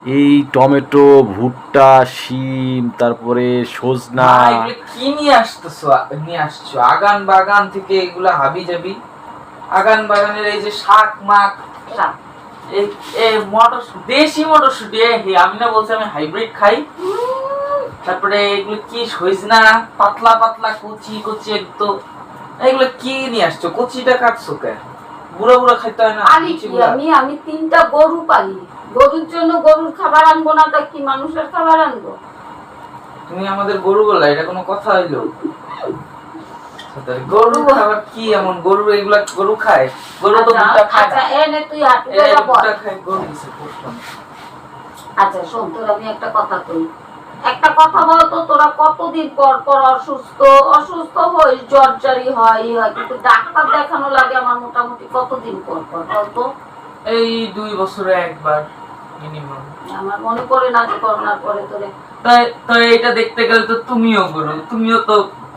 এই টমেটো, ভুট্টা, শিম, তারপরে সজনা। এগুলো কি নিয়ে আসছো আগান বাগান থেকে? এগুলা হাবি যাবি আগান বাগানের এই যে শাক মাক, এই মটরশুটি, দেশি মটরশুটি। আমি না বলছি আমি হাইব্রিড খাই। তারপরে এগুলো কি সজনা, পাতলা পাতলা কুচি কুচি একদম। এগুলো কি নিয়ে আসছো? কচিটা কাটছো কেন? বুড়া বুড়া খাইতে হয় না? আমি 3টা গরু পালি। গরুর জন্য গরুর খাবার আনবো না, তা কি মানুষের খাবার আনবো? তুমি আমাদের গরু বললা, এটা কোনো কথা হইলো? গরু খাবার কি এমন? গরু এগুলা গরু খায়? গরু তো ভুট্টা খায় না। এনে তুই হাঁটু করে বল। ভুট্টা খায় গরু দিছে প্রশ্ন। আচ্ছা শোন, তোর আমি একটা কথা কই। একটা কথা বল তো, তোরা কতদিন পর পর অসুস্থ হইস, জ্বরজারি হয়, কিন্তু ডাক্তার দেখানো লাগে আমার মোটামুটি কতদিন পর পর বলতো? এই 2 বছরে একবার মিনিমাম। আমার মনে পড়ে না যে করোনার পরে তোরে। তাই এটা দেখতে গেলে তো তুমিও গরু, তুমিও তো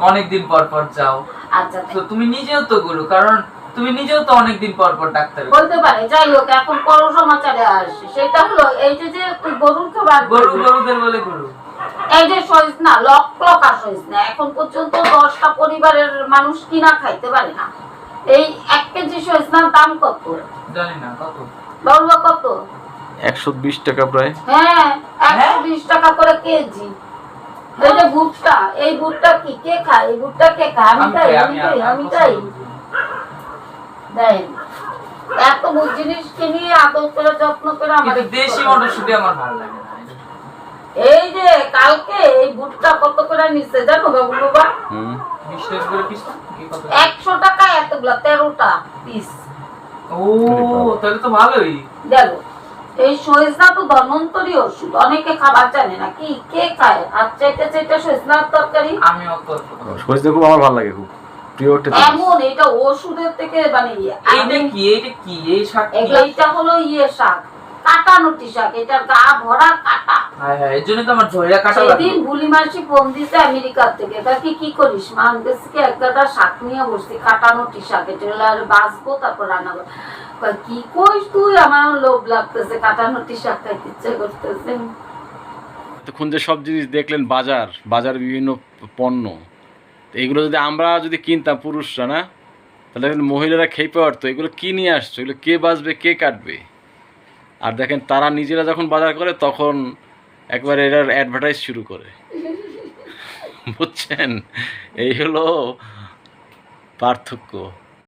অনেকদিন পর পর যাও। আচ্ছা তো তুমি নিজেও তো গরু, কারণ তুমি নিজেও তো অনেকদিন পর পর ডাক্তার বলতে পারে। যাই হোক, এখন পর সমাচারে আসি। সেটা হলো এই যে তুই গরুর খাবার, গরুদের বলে গরু। এই যে সজনা, লক সজনা এখন পর্যন্ত 10টা পরিবারের মানুষ কিনা খাইতে পারে না। এই 1 কেজি সজনার দাম কত জানি না। কত বলবো? কত? 120 টাকা প্রায়। হ্যাঁ, 120 টাকা করে কেজি। এই যে ভুট্টা, এই ভুট্টা কি কে খায়? এই ভুট্টা কে খায়? আমি তাই দেখ, এত জিনিস কিনি আদর করে যত্ন করে আমাদের দেশি মটরশুটি আমার ভালো লাগে না। এই যে কালকে এই ভুট্টা কত করে নিচ্ছে জানো বাবু বাবা? 20 টাকা করে পিস। 100 টাকা এতগুলা, 13টা পিস। ও তাহলে তো ভালোই। দেখো, এই সজনা তো ধন্বন্তরী ওষুধ, অনেকে খাবার জানে না। কি কে খায়? আর চাইতে সজনার তরকারি আমি অত সজনা খুব আমার ভালো লাগে, খুব প্রিয় একটা জিনিস। এমন এটা ওষুধের থেকে মানে এইটা কি এই শাক? এইটা হলো শাক, কাটানোটি শাক। এটার গা ভরা কাটা। হ্যাঁ, এর জন্য তো আমার ঝয়রা কাটা লাগে। সেদিন বুলি মাসি ফোন দিতে আমেরিকা থেকে, তাকে কি করিস মা? আমি কাছে এক গাদা শাক নিয়ে বসছি, কাটানোটি শাক। এটা হলো আর বাঁচবো, তারপর রান্না করবো। কি করিস তুই? আমার লোভ লাগতেছে, কাটানোটি শাক খাইতে ইচ্ছে করতেছে। এতক্ষণ যে সব জিনিস দেখলেন, বাজার বিভিন্ন পণ্য, এগুলো আমরা যদি কিনতাম পুরুষরা, না তাহলে কিন্তু মহিলারা খেয়ে পারতো এগুলো কি নিয়ে আসছো, এগুলো কে বাঁচবে, কে কাটবে। আর দেখেন তারা নিজেরা যখন বাজার করে তখন একবার এটার অ্যাডভার্টাইজ শুরু করে। বুঝছেন, এই হলো পার্থক্য।